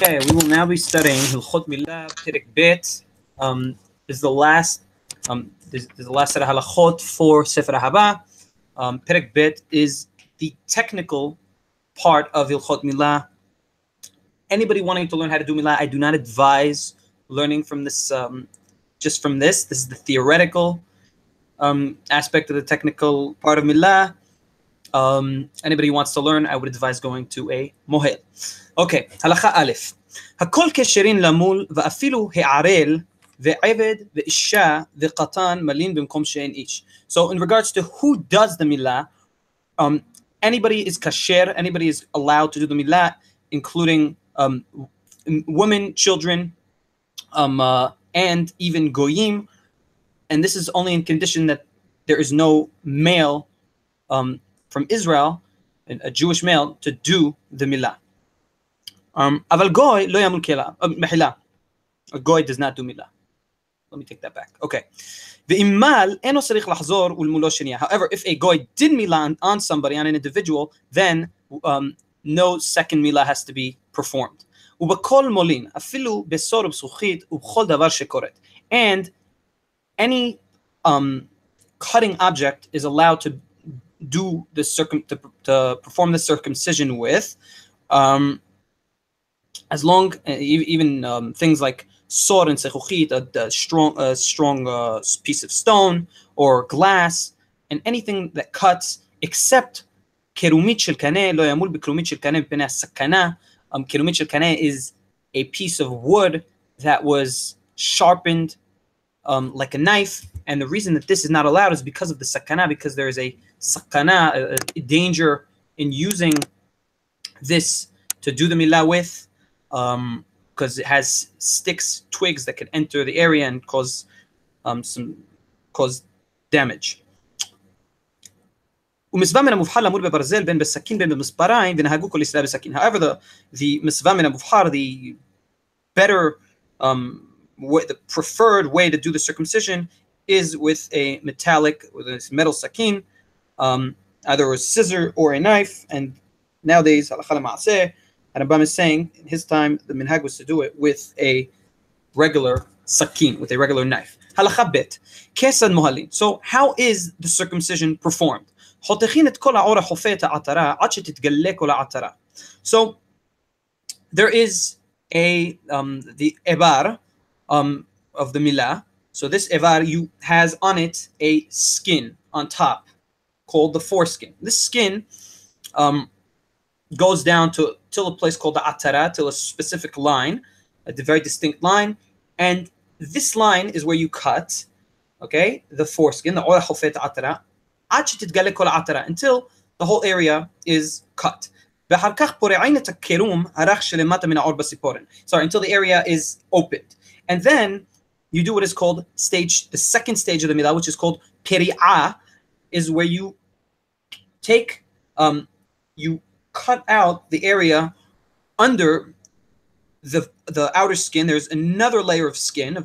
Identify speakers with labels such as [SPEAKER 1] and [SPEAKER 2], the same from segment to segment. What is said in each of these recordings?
[SPEAKER 1] Okay, we will now be studying Hilchot Mila Perek Bet. Is the last set of halachot for Sefer Haba. Perek Bet is the technical part of Hilchot Mila. Anybody wanting to learn how to do Mila, I do not advise learning from this. Just from this. This is the theoretical aspect of the technical part of Mila. Anybody who wants to learn, I would advise going to a mohel. Okay, halacha aleph. הכל כשרים למול ואפילו הערל ועבד ואישה וקטן מלין במקום שאין איש. So in regards to who does the milah, anybody is kasher, anybody is allowed to do the milah, including women, children, and even goyim. And this is only in condition that there is no male from Israel, a Jewish male, to do the milah. אבל גוי לא ימול מחילה. A goy does not do milah. Let me take that back. Okay. ואם מל, אינו צריך לחזור ולמולו שנייה. However, if a goy did milah on somebody, on an individual, then no second milah has to be performed. ובכל מולין, אפילו בסור ובזכוכית ובכל דבר שקורית. And any cutting object is allowed to do the to perform the circumcision with, as long even things like sword and sechuchit, a strong piece of stone or glass, and anything that cuts, except kerumit shel kaneh lo yamul bekerumit shel kaneh b'nei sakana. Kerumit shel kaneh is a piece of wood that was sharpened like a knife. And the reason that this is not allowed is because of the sakana, because there is a sakana, a danger in using this to do the milah with, because it has sticks, twigs that could enter the area and cause damage. However, the misvah min המובחר, the better, the preferred way to do the circumcision is with a metal sakin, either a scissor or a knife. And nowadays, halakha l'ma'aseh, Rambam is saying in his time the minhag was to do it with a regular sakin, with a regular knife. Halakha bet, kesad mohalin. So how is the circumcision performed? חותכים את כל העור החופה את העטרה עד שתתגלה כל העטרה. So there is the evar of the milah. So this evar has on it a skin on top called the foreskin. This skin goes down till a place called the atara, till a specific line, a very distinct line, and this line is where you cut, okay, the foreskin, the ora khufet atara, until the whole area is cut. Sorry, until the area is opened. And then you do what is called the second stage of the milah, which is called peri'ah, is where you take, you cut out the area under the outer skin. There's another layer of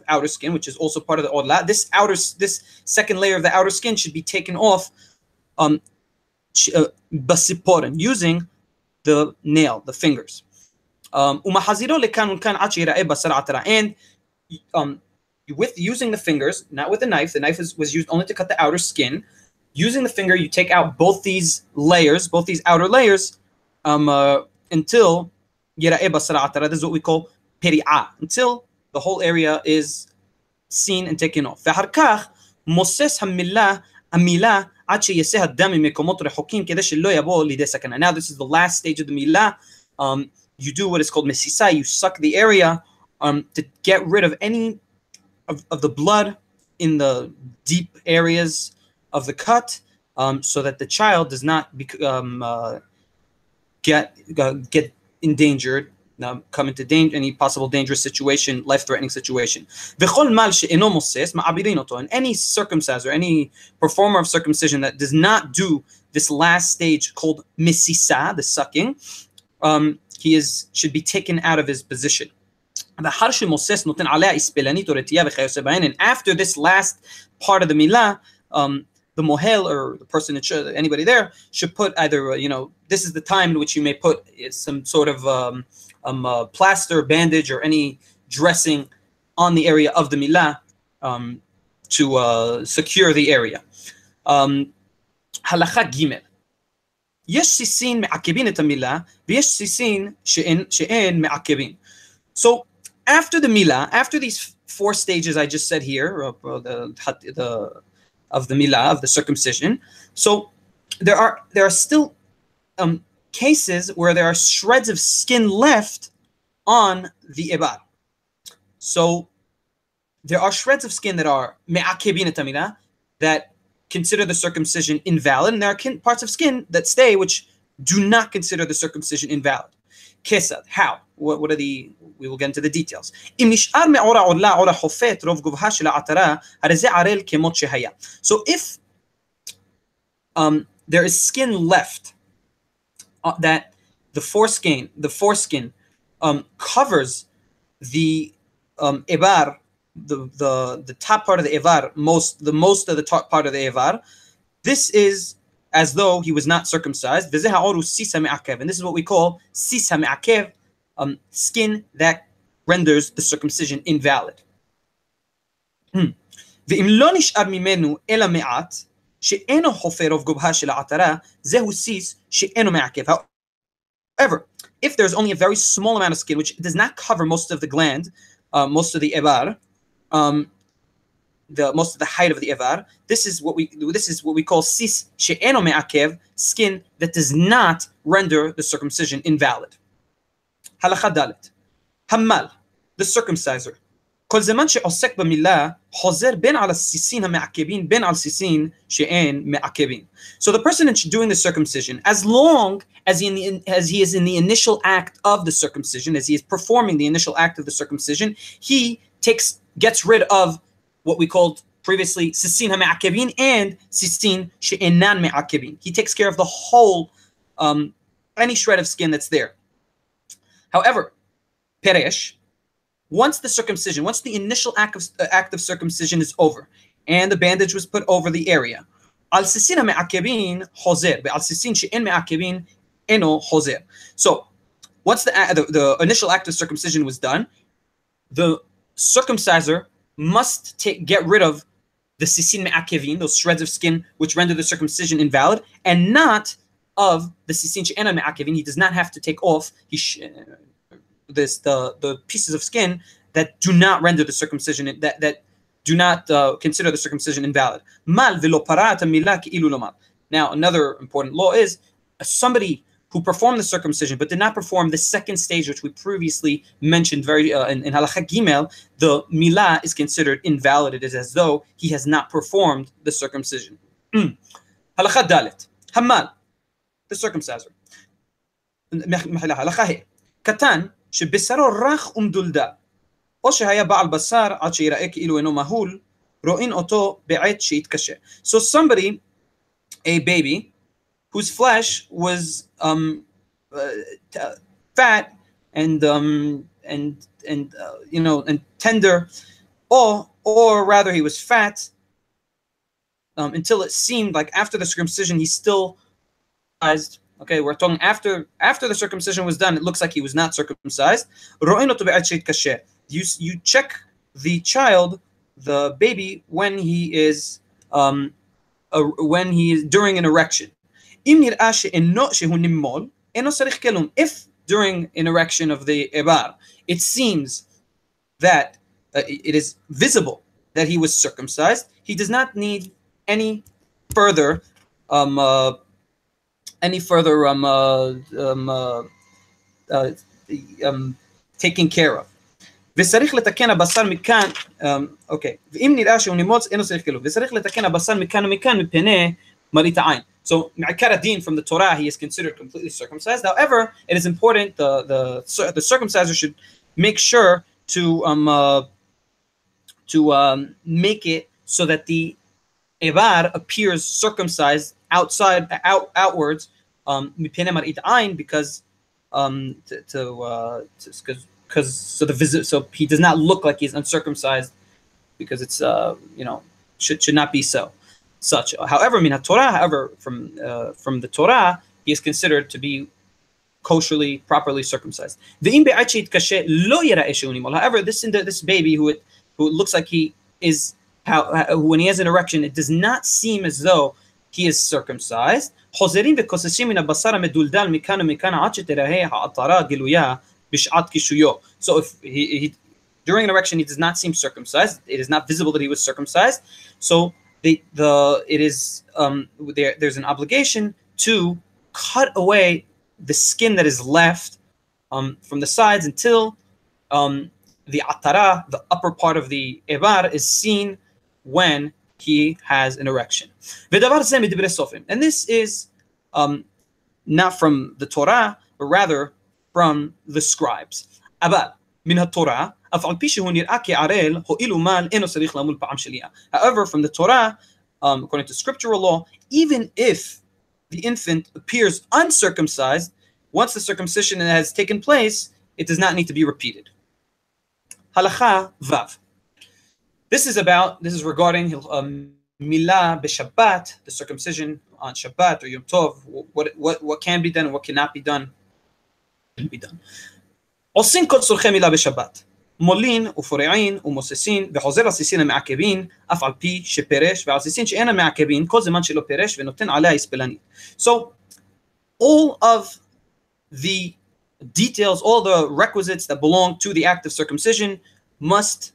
[SPEAKER 1] outer skin, which is also part of the orla. This second layer of the outer skin should be taken off basiporen, using the nail, the fingers. And with using the fingers, not with the knife. The knife was used only to cut the outer skin. Using the finger, you take out both these layers, both these outer layers, until yira'eh basar atara. This is what we call peri'ah, until the whole area is seen and taken off. ואחר כך מוסס המילה עד שיסה הדם ממקומות רחוקים כדי שלא יבוא לידי סכנה. Now this is the last stage of the milah. You do what is called mesisa. You suck the area to get rid of any of the blood in the deep areas of the cut, so that the child does not get endangered, come into any possible dangerous situation, life-threatening situation. And any circumciser, any performer of circumcision that does not do this last stage called mesisa, the sucking, should be taken out of his position. And after this last part of the milah, the mohel, or the person, anybody there, should put either, this is the time in which you may put some sort of plaster, bandage, or any dressing on the area of the Mila to secure the area. הלכה ג' יש סיסין מעכבים את המילה ויש סיסין שאין מעכבים. So after the Mila, after these 4 stages I just said here of the Mila, of the circumcision, so there are still cases where there are shreds of skin left on the ibar. So there are shreds of skin that are me'akebin et hamila, that consider the circumcision invalid, and there are parts of skin that stay which do not consider the circumcision invalid. Kesad, how? What are the? We will get into the details. So if there is skin left that the foreskin covers the ibar, the top part of the ivar, the most of the top part of the ivar, this is as though he was not circumcised. And this is what we call sis ha'me'akev, skin that renders the circumcision invalid. ואם לא נשאר ממנו אלא מעט שאינו חופר רוב גובהה של העטרה, זהו סיס שאינו מעכב. However, if there's only a very small amount of skin which does not cover most of the gland, most of the ibar, most of the height of the ivar, this is what we call sis she'eno me'akev, skin that does not render the circumcision invalid. Halacha dalet, hammal, the circumciser, כל זמן שעוסק במילה חוזר בין על הסיסין המעכבים בין על סיסין שאין מעכבים. So the person doing the circumcision, as long as he is in the initial act of the circumcision, as he is performing the initial act of the circumcision, he gets rid of what we called previously sisin ha'me'akebin and sisin she'enan me'akebin. He takes care of the whole, any shred of skin that's there. However, peresh, once the initial act of circumcision is over, and the bandage was put over the area, al sisin ha'me'akebin chozer, be'al sisin she'en me'akebin eno chozer. So once the initial act of circumcision was done, the circumciser must get rid of the sisin me'akevin, those shreds of skin which render the circumcision invalid, and not of the sisin she'ena me'akevin. He does not have to take off the pieces of skin that do not render the circumcision, that do not consider the circumcision invalid. Mal velo parat mila ki'ilu lo mal. Now, another important law is somebody who performed the circumcision but did not perform the second stage, which we previously mentioned in Halacha Gimel, the Mila is considered invalid. It is as though he has not performed the circumcision. Halacha Dalet, Hammal, the circumciser. Halacha He, Katan, שבשרו רך ומדולדל, או שהיה בעל בשר עד שיראה כאילו אינו מהול, רואים אותו בעת שיתקשה. So somebody, a baby, whose flesh was fat and tender, or rather he was fat until it seemed like after the circumcision he's still circumcised. Okay, we're talking after the circumcision was done, it looks like he was not circumcised. You check the child, the baby, when he is during an erection. If during an erection of the ibar it seems that it is visible that he was circumcised, he does not need any further taken care of. וצריך לתקן הבשר מכאן, ואם נראה שהוא נימוץ, אינו צריך כלום. וצריך לתקן הבשר מכאן ומכאן מפני מראית העין. So, מעיקר הדין from the Torah, he is considered completely circumcised. However, it is important, the circumciser should make sure to make it so that the ibar appears circumcised outwards, mipnei maraית ayin, because so he does not look like he's uncircumcised, because it's should not be such. However, Mishne Tora, from the Torah, he is considered to be kosherly, properly circumcised. However, this baby who looks like he is, when he has an erection, it does not seem as though he is circumcised. So if he during an erection he does not seem circumcised, it is not visible that he was circumcised. So there's an obligation to cut away the skin that is left from the sides until the atara, the upper part of the ebar, is seen when he has an erection. And this is not from the Torah, but rather from the scribes. However, from the Torah, according to scriptural law, even if the infant appears uncircumcised, once the circumcision has taken place, it does not need to be repeated. Halacha Vav. This is regarding Mila b'Shabbat, the circumcision on Shabbat or Yom Tov. What can be done and what cannot be done. עושים כל צורכי מילה בשבת, מולין ופורעין ומוססין וחוזר הסיסין המעכבין אף על פי שפרש ועל סיסין שאין המעכבין כל זמן שלא פרש ונותן עליה הספלנית. So all of the details, all the requisites that belong to the act of circumcision must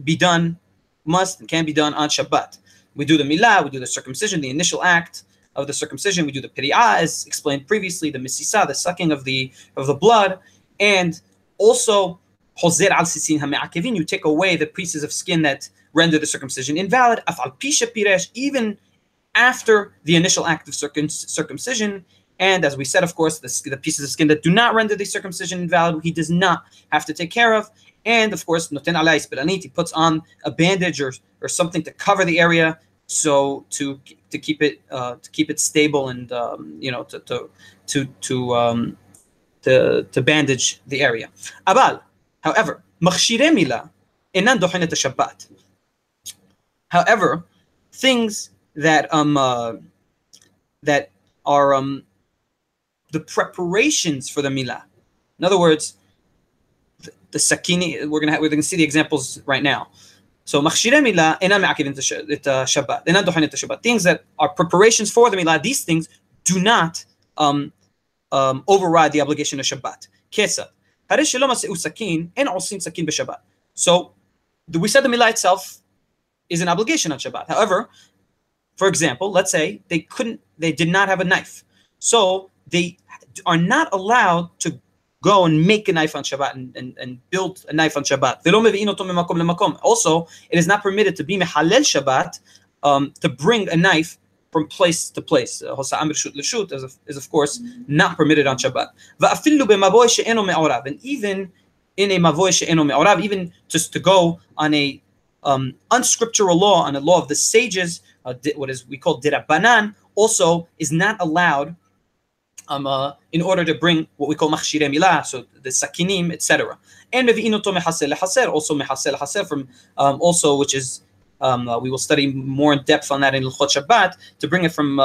[SPEAKER 1] be done, and can be done on Shabbat. We do the milah, we do the circumcision, the initial act of the circumcision. We do the piri'ah, as explained previously, the misisa, the sucking of the blood, and also hozer al sisin ha'me'akevin, you take away the pieces of skin that render the circumcision invalid. Af al pi shepiresh, even after the initial act of circumcision. And as we said, of course, the pieces of skin that do not render the circumcision invalid, he does not have to take care of. And of course, noten alai ispelanit, he puts on a bandage or something to cover the area, so to keep it stable and to bandage the area. Abal, however, machshirei mila enan dochenet Shabbat. However, things that are the preparations for the milah. In other words, the sakini. We're gonna see the examples right now. So machshirei milah enan me'akevin et Shabbat, enan dochenet et Shabbat. Things that are preparations for the milah. These things do not override the obligation of Shabbat. Kesad. So we said the milah itself is an obligation on Shabbat. However, for example, let's say they did not have a knife, so they are not allowed to go and make a knife on Shabbat and build a knife on Shabbat. Also, it is not permitted to be mehalel Shabbat, to bring a knife from place to place. Hosa'am reshut l'shut is of course not permitted on Shabbat. And even in a mavoi she'eno me'orav, even just to go on a unscriptural law, on a law of the sages, what is we call dirabanan, also is not allowed in order to bring what we call machshirei milah, so the sakinim, etc. And mevi'inoto mehasel lehaser, also mehasel lehaser from also, which is we will study more in depth on that in L'chot Shabbat, to bring it from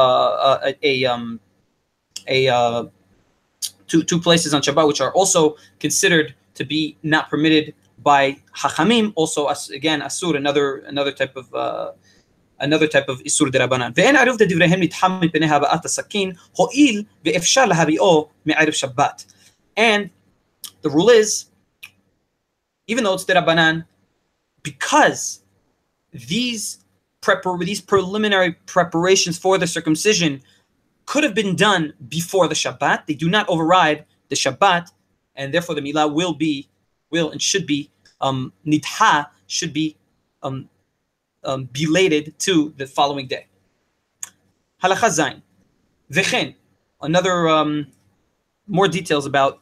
[SPEAKER 1] two places on Shabbat which are also considered to be not permitted by Hachamim. Also, again, asur, another type of isur derabanan. Ve'en aruf de divrehem nitham mipnei haba'at hasakin ho'il ve'efshar lahabi'o me'erev Shabbat. And the rule is, even though it's derabanan, because these preliminary preparations for the circumcision could have been done before the Shabbat, they do not override the Shabbat, and therefore the milah will and should be nidha, should be belated to the following day. Halacha zayin. Vechen, another more details about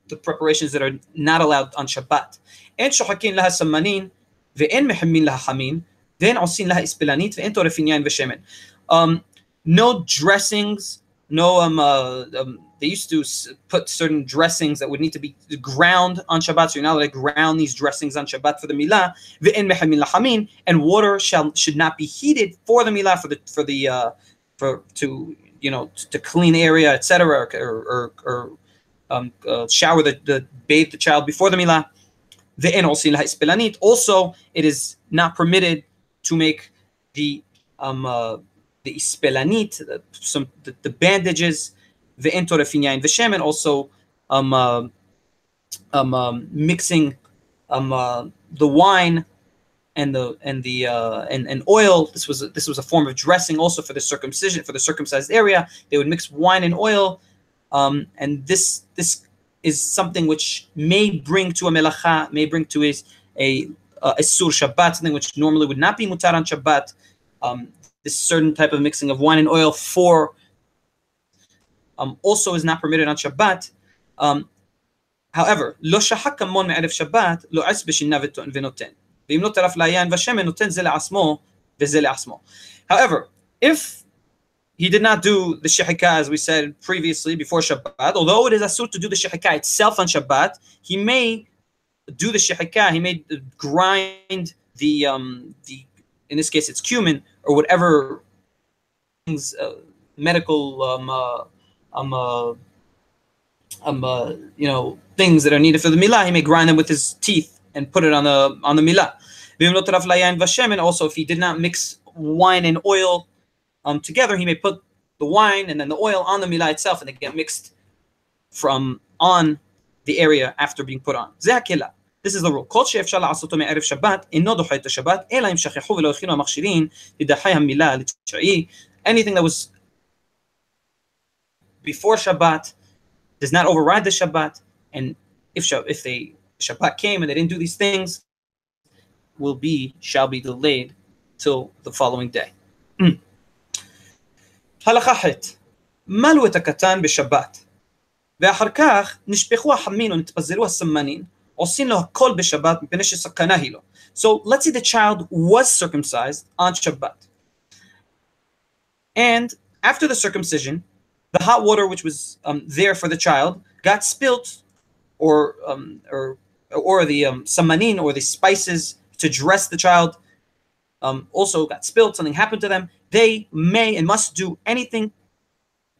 [SPEAKER 1] the preparations that are not allowed on Shabbat. En shohakin laha samanin ve'en mehammin laha chamin ve'en osin laha ispelanit ve'en torefin yain ve'shemen. No dressings, they used to put certain dressings that would need to be ground on Shabbat, so you're not allowed to ground these dressings on Shabbat for the milah. Ve'en mehammin laha chamin, and water should not be heated for the milah, to clean the area, etc., or shower bathe the child before the Mila. Also, it is not permitted to make the ispelanit, the bandages, and also mixing the wine and oil. This was a form of dressing also for the circumcision, for the circumcised area. They would mix wine and oil, and this is something which may bring to a melacha, may bring to a sur Shabbat, something which normally would not be mutar on Shabbat. This certain type of mixing of wine and oil for also is not permitted on Shabbat. However, lo shahak kamon me'erev Shabbat lo as b'shinna v'noten. However, if he did not do the shehika, as we said previously before Shabbat, although it is asur to do the shehika itself on Shabbat, he may do the shehika, he may grind the in this case it's cumin or whatever things, medical things that are needed for the milah. He may grind them with his teeth and put it on the milah. Also, if he did not mix wine and oil together, he may put the wine and then the oil on the milah itself, and they get mixed from on the area after being put on. This is the rule. Anything that was before Shabbat does not override the Shabbat, and if the Shabbat came and they didn't do these things, shall be delayed till the following day. הלכה ח' מלאו את הקטן בשבת, ואחר כך נשפכו החמין ונתפזרו הסמנים, עושים לו הכל בשבת מפני שסכנה היא לו. So let's say the child was circumcised on Shabbat, and after the circumcision, the hot water which was there for the child got spilt, or the samanin, or the spices to dress the child, also got spilled. Something happened to them. They may and must do anything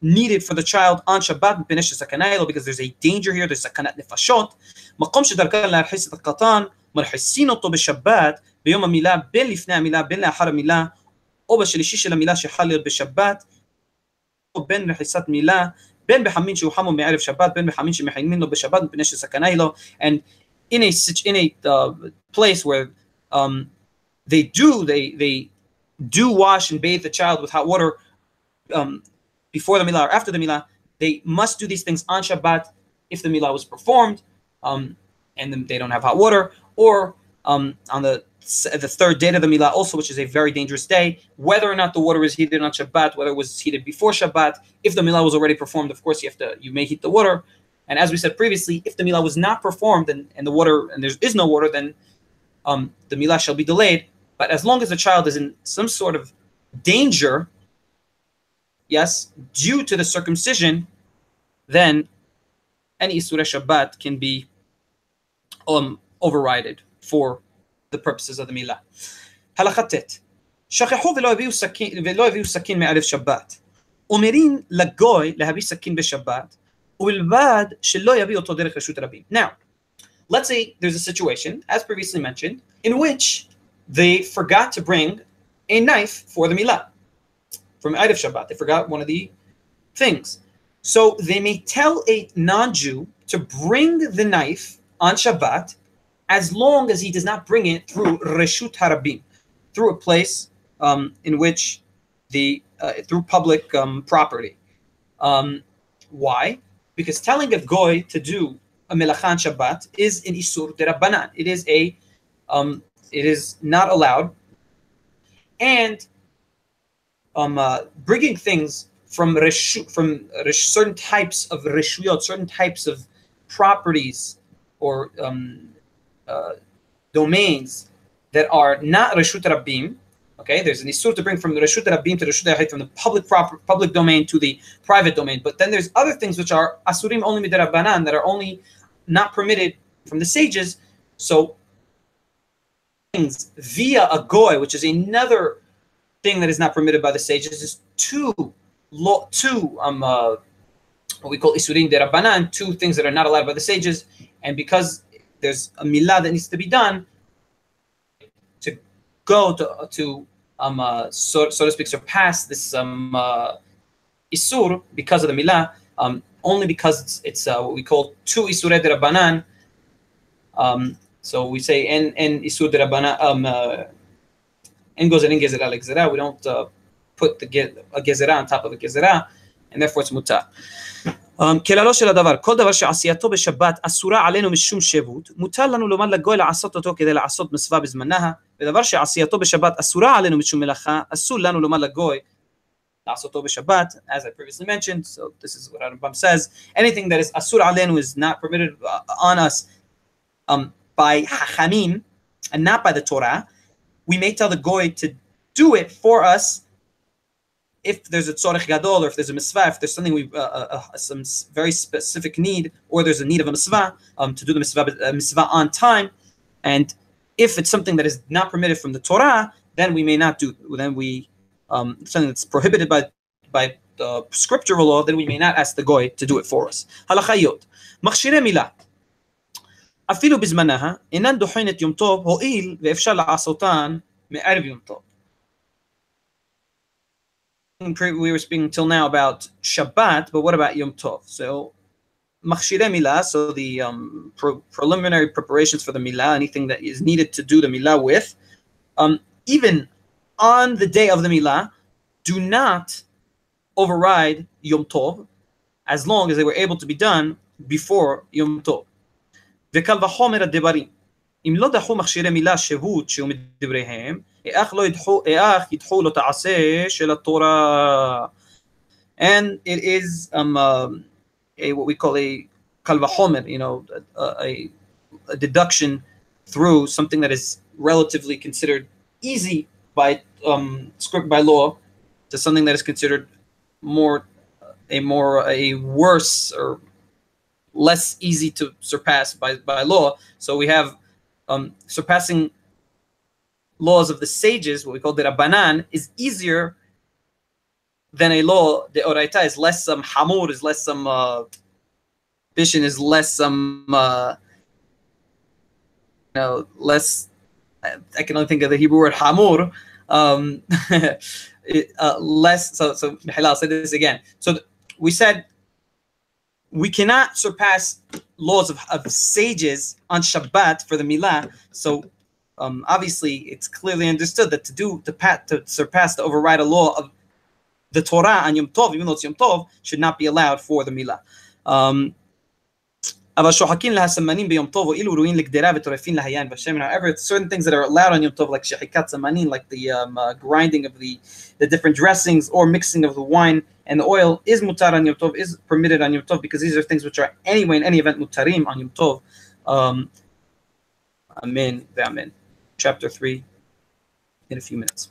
[SPEAKER 1] needed for the child on Shabbat because there's a danger here. There's sakanat nefashot. מקום שדרכן להרחיס את הקטן, מרחיסין אותו בשבת ביום המילה, בין לפני המילה, בין לאחר המילה, או בשלישי של המילה שחל להיות בשבת, או בין רחיסת מילה, בין בחמין שהוחמו מערב שבת, בין בחמין שמחיימים לו בשבת מפני שסכנה היא לו. And in a place where they do wash and bathe the child with hot water before the milah or after the milah, they must do these things on Shabbat if the milah was performed, and then they don't have hot water, or on the third day of the milah also, which is a very dangerous day, whether or not the water is heated on Shabbat, whether it was heated before Shabbat. If the milah was already performed, of course you may heat the water. And as we said previously, if the milah was not performed and there is no water, then the milah shall be delayed. But as long as the child is in some sort of danger, yes, due to the circumcision, then any Isurah Shabbat can be overridden for the purposes of the milah. הלכה ט' שכחו ולא הביאו סכין מערב שבת. אומרים לגוי להביא סכין בשבת, ובלבד שלא יביא אותו דרך רשות הרבים. Now, let's say there's a situation, as previously mentioned, in which they forgot to bring a knife for the milah. From Erev Shabbat, they forgot one of the things. So they may tell a non-Jew to bring the knife on Shabbat, as long as he does not bring it through Reshut Harabim, through a place in which through public property. Why? Because telling a goy to do a melacha on Shabbat is an isur derabanan. It is not allowed, and bringing things from certain types of reshuyot, certain types of properties or domains that are not reshut rabim. Okay, there's an isur to bring from the reshut rabim to the reshut yahid, from the public domain to the private domain. But then there's other things which are asurim only midirabanan, that are only not permitted from the sages. So things via a goy, which is another thing that is not permitted by the sages, is too what we call isurin de rabbanan, 2 things that are not allowed by the sages, and because there's a milah that needs to be done to go to so to speak, surpass this isur because of the milah, only because it's what we call 2 isurei de rabbanan. So we say en isur de rabbanan, en goes and en gezerah like gezerah. We don't put a gezerah on top of a gezerah, and therefore it's mutar. כללו של הדבר, כל דבר שעשייתו בשבת אסורה עלינו משום שבות, מותר לנו לומר לגוי לעשות אותו כדי לעשות מצווה בזמנה, ודבר שעשייתו בשבת אסורה עלינו משום מלאכה, אסור לנו לומר לגוי לעשות אותו בשבת, as I previously mentioned. So this is what Rambam says. Anything that is asur alenu is not permitted on us by hachamim and not by the Torah. We may tell the goy to do it for us if there's a tzorech gadol, or if there's a mitzvah, if there's something some very specific need, or there's a need of a mitzvah, to do the mitzvah on time. And if it's something that is not permitted from the Torah, then we may not do. Then we something that's prohibited by the scriptural law, then we may not ask the goy to do it for us. Halachayot. מכשירי מילה. אפילו בזמנها אינן דוחין את יום טוב, הואיל ואפשר לעשותן מערב יום טוב. We were speaking till now about Shabbat, but what about Yom Tov? So, machshirei milah, so the preliminary preparations for the milah, anything that is needed to do the milah with, even on the day of the milah, do not override Yom Tov, as long as they were able to be done before Yom Tov. וקל וחומר הדברים. אם לא דחו מכשירי מילה שהות שהוא מדבריהם, איך ידחו לא תעשה של התורה. And it is what we call a kal vachomer, a deduction through something that is relatively considered easy by script by law to something that is considered a worse or less easy to surpass by law. So we have surpassing laws of the sages, what we call the Rabbanan, is easier than a law. The Oraita is less hamur, is less bishin, is less less. I can only think of the Hebrew word hamur. Less. So I'll say this again. So we said we cannot surpass laws of sages on Shabbat for the milah. So obviously, it's clearly understood that to surpass, to override a law of the Torah on Yom Tov, even though it's Yom Tov, should not be allowed for the milah. However, certain things that are allowed on Yom Tov, like shechikat zamanim, like the grinding of the different dressings or mixing of the wine and the oil, is mutar on Yom Tov, is permitted on Yom Tov, because these are things which are anyway, in any event, mutarim on Yom Tov. Amen. Amen. Chapter 3 in a few minutes.